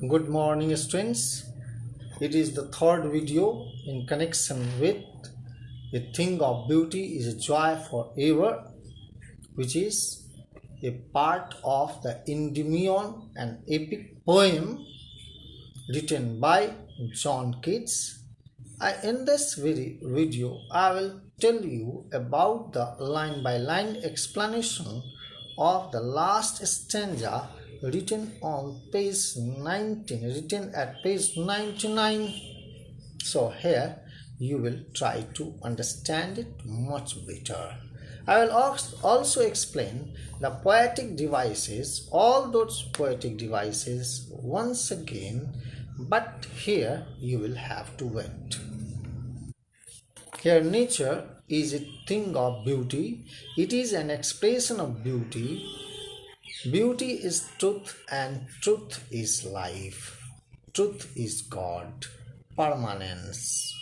Good morning, students. It is the third video in connection with A Thing of Beauty is a Joy Forever, which is a part of the Endymion, an epic poem written by John Keats. In this video, I will tell you about the line-by-line explanation of the last stanza written at page 99. So here you will try to understand it much better. I will also explain the poetic devices, all those poetic devices once again, but here you will have to wait. Here nature is a thing of beauty. It is an expression of beauty. Beauty is truth and truth is life. Truth is God. Permanence.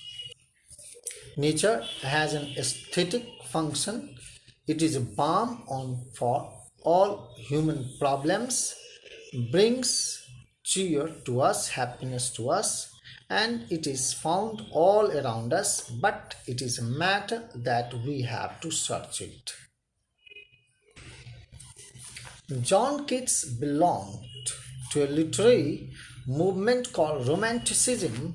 Nature has an aesthetic function. It is a balm for all human problems, brings cheer to us, happiness to us, and it is found all around us, but it is a matter that we have to search it. John Keats belonged to a literary movement called Romanticism,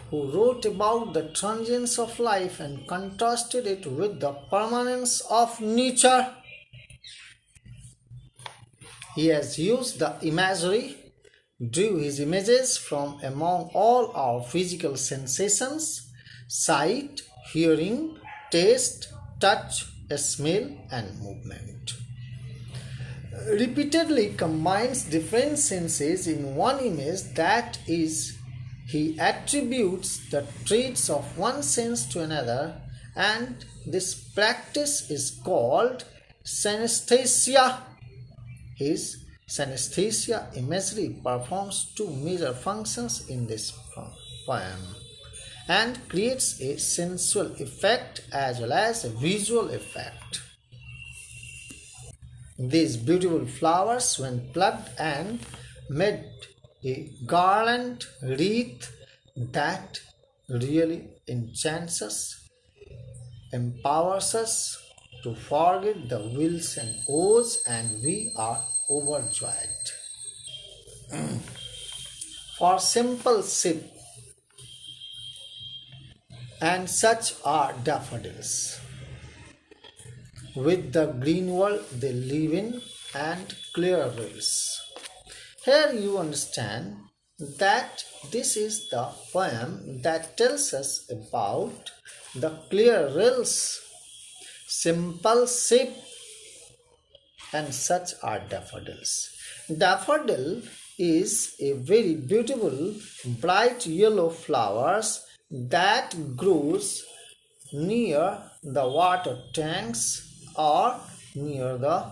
who wrote about the transience of life and contrasted it with the permanence of nature. He has used the imagery, drew his images from among all our physical sensations: sight, hearing, taste, touch, smell, and movement. Repeatedly combines different senses in one image, that is, he attributes the traits of one sense to another, and this practice is called synesthesia. His synesthesia imagery performs two major functions in this poem and creates a sensual effect as well as a visual effect. These beautiful flowers, when plucked and made a garland wreath that really enchants us, empowers us to forget the wills and woes, and we are overjoyed. For simple sip, and such are daffodils. With the green world they live in, and clear rills. Here you understand that this is the poem that tells us about the clear rills, simple sip, and such are daffodils. Daffodil is a very beautiful bright yellow flowers that grows near the water tanks or near the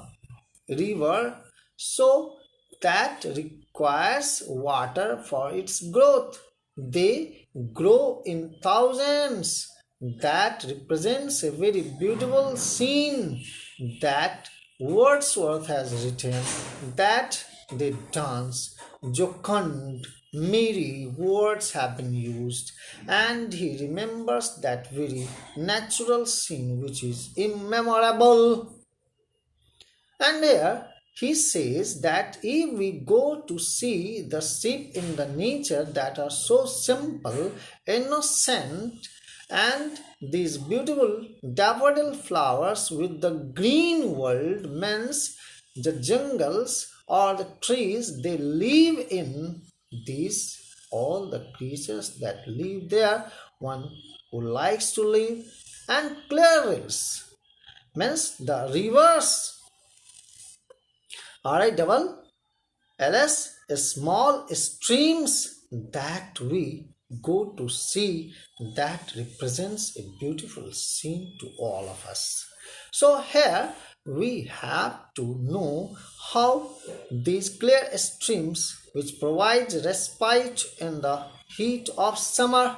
river, so that requires water for its growth. They grow in thousands. That represents a very beautiful scene that Wordsworth has written, that they dance, jocund, merry words have been used, and he remembers that very natural scene which is immemorable. And here he says that if we go to see the sheep in the nature that are so simple, innocent, and these beautiful daffodil flowers with the green world means the jungles or the trees they live in, these all the creatures that live there, one who likes to live, and clear rills means the rivers. Double ls small streams that we go to see, that represents a beautiful scene to all of us. So here we have to know how these clear streams, which provide respite in the heat of summer,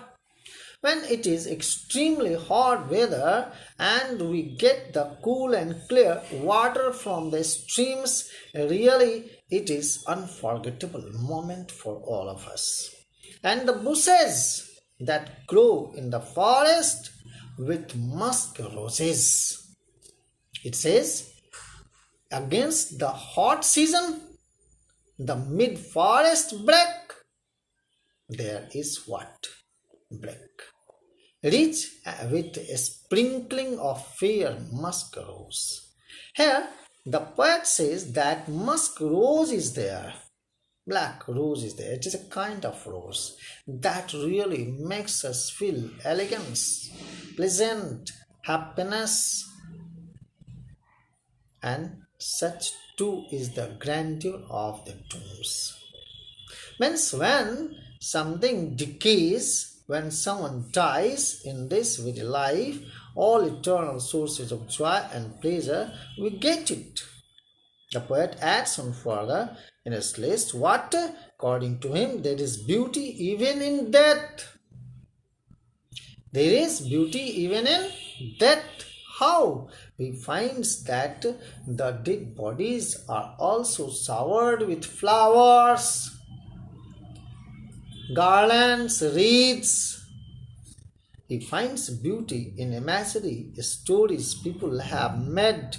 when it is extremely hot weather and we get the cool and clear water from the streams, really it is unforgettable moment for all of us. And the bushes that grow in the forest with musk roses. It says, against the hot season, the mid forest break, there is what? Break. Rich with a sprinkling of fair musk rose. Here, the poet says that musk rose is there. Black rose is there. It is a kind of rose that really makes us feel elegance, pleasant, happiness, and such too is the grandeur of the tombs. Means when something decays, when someone dies in this very life, all eternal sources of joy and pleasure, we get it. The poet adds on further in his list what, according to him, there is beauty even in death. There is beauty even in death. How? He finds that the dead bodies are also showered with flowers, garlands, wreaths. He finds beauty in imagery stories people have made.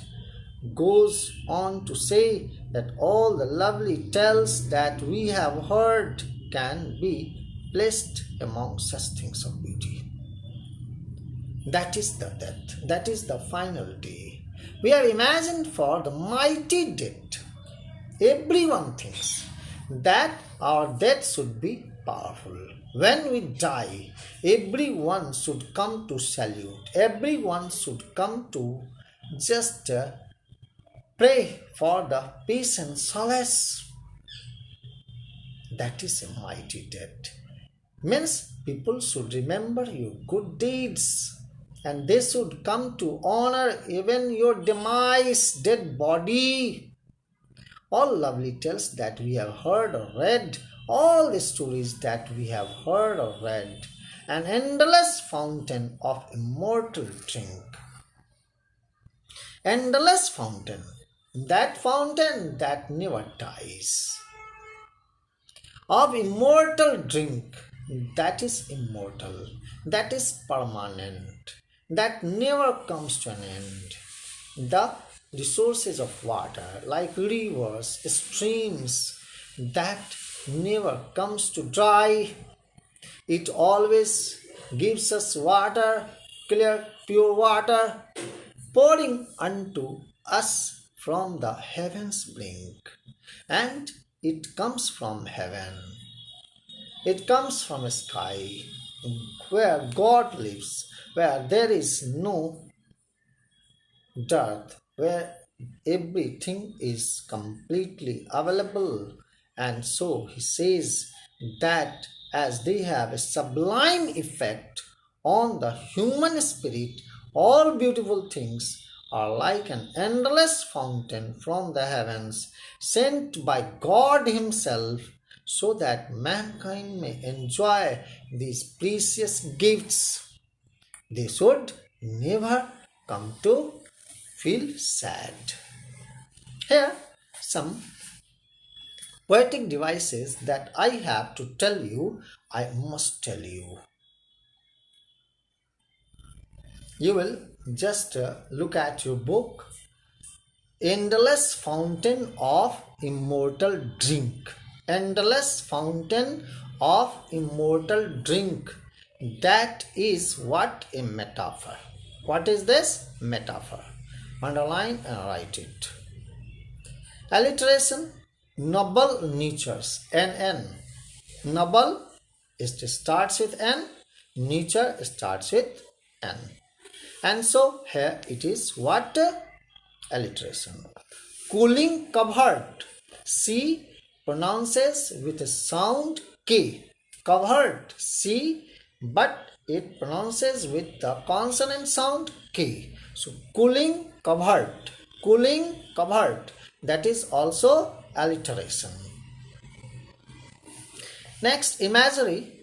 Goes on to say that all the lovely tales that we have heard can be placed among such things of beauty. That is the death. That is the final day. We are imagined for the mighty death. Everyone thinks that our death should be powerful. When we die, everyone should come to salute. Everyone should come to just pray for the peace and solace. That is a mighty death. Means people should remember your good deeds and they should come to honor even your demise, dead body. All lovely tales that we have heard or read, all the stories that we have heard or read, an endless fountain of immortal drink. Endless fountain that never dies, of immortal drink that is immortal, that is permanent, that never comes to an end. The resources of water like rivers, streams that never comes to dry. It always gives us water, clear, pure water, pouring unto us from the heaven's brink. And it comes from heaven. It comes from a sky where God lives, where there is no dearth, where everything is completely available. And so he says that as they have a sublime effect on the human spirit, all beautiful things are like an endless fountain from the heavens sent by God himself so that mankind may enjoy these precious gifts. They should never come to feel sad. Here some poetic devices that I have to tell you, I must tell you. You will just look at your book, Endless Fountain of Immortal Drink. Endless Fountain of Immortal Drink. That is what a metaphor. What is this? Metaphor. Underline and write it. Alliteration, noble natures, NN. Noble, it starts with N, nature starts with N. And so here it is what? Alliteration. Cooling covered. C pronounces with a sound K. Covered. C, but it pronounces with the consonant sound K. So cooling covered. Cooling covered. That is also alliteration. Next, imagery.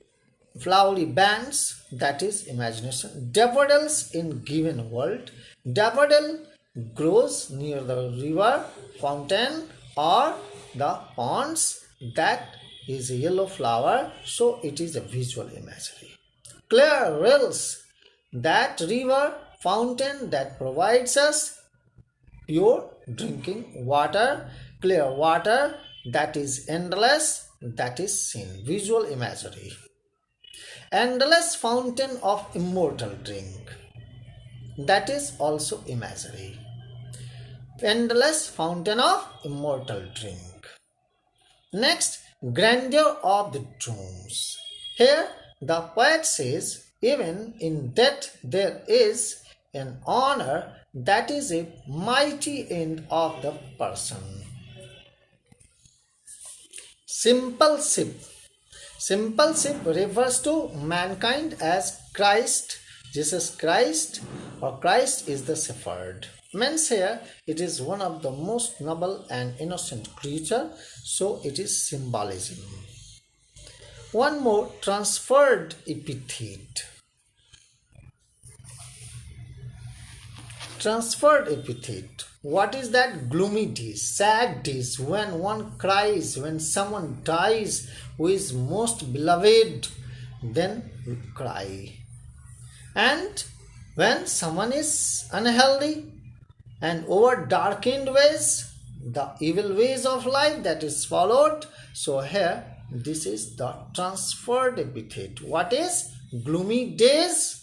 Flowery bands, that is imagination. Daffodils in given world. Daffodil grows near the river, fountain, or the ponds, that is a yellow flower, so it is a visual imagery. Clear rills, that river fountain that provides us pure drinking water. Clear water, that is endless, that is seen, visual imagery. Endless fountain of immortal drink, that is also imagery. Endless fountain of immortal drink. Next, grandeur of the tombs. Here the poet says, even in death there is an honor, that is a mighty end of the person. Simpleship. Simpleship refers to mankind as Christ, Jesus Christ, or Christ is the shepherd. Means here it is one of the most noble and innocent creature, so it is symbolism. One more, transferred epithet. Transferred epithet. What is that? Gloomy days, sad days, when one cries, when someone dies who is most beloved, then we cry. And when someone is unhealthy and over darkened ways, the evil ways of life that is followed, so here this is the transferred epithet. What is? Gloomy days.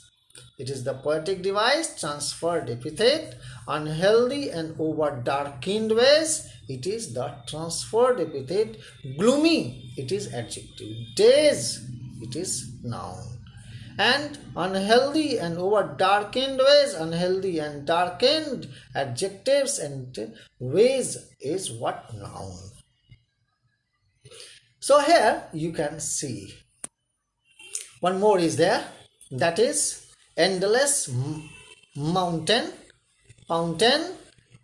It is the poetic device, transferred epithet. Unhealthy and over darkened ways, it is the transferred epithet. Gloomy, it is adjective. Days, it is noun. And unhealthy and over darkened ways, unhealthy and darkened, adjectives and ways is what? Noun. So here you can see one more is there, that is endless mountain, fountain,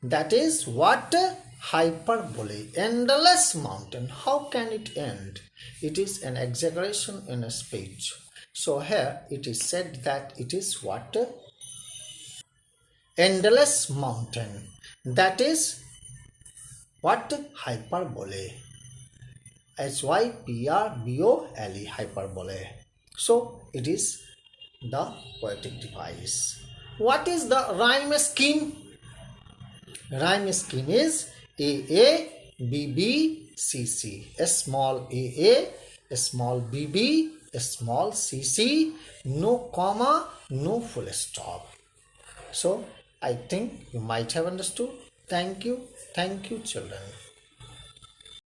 that is what? Hyperbole. Endless mountain, how can it end? It is an exaggeration in a speech. So here it is said that it is what? Endless mountain, that is what? Hyperbole. Hyperbole, hyperbole. So it is the poetic device. What is the rhyme scheme? Rhyme scheme is AA, BB, CC. A small AA, a small BB, a small CC, no comma, no full stop. So I think you might have understood. Thank you children.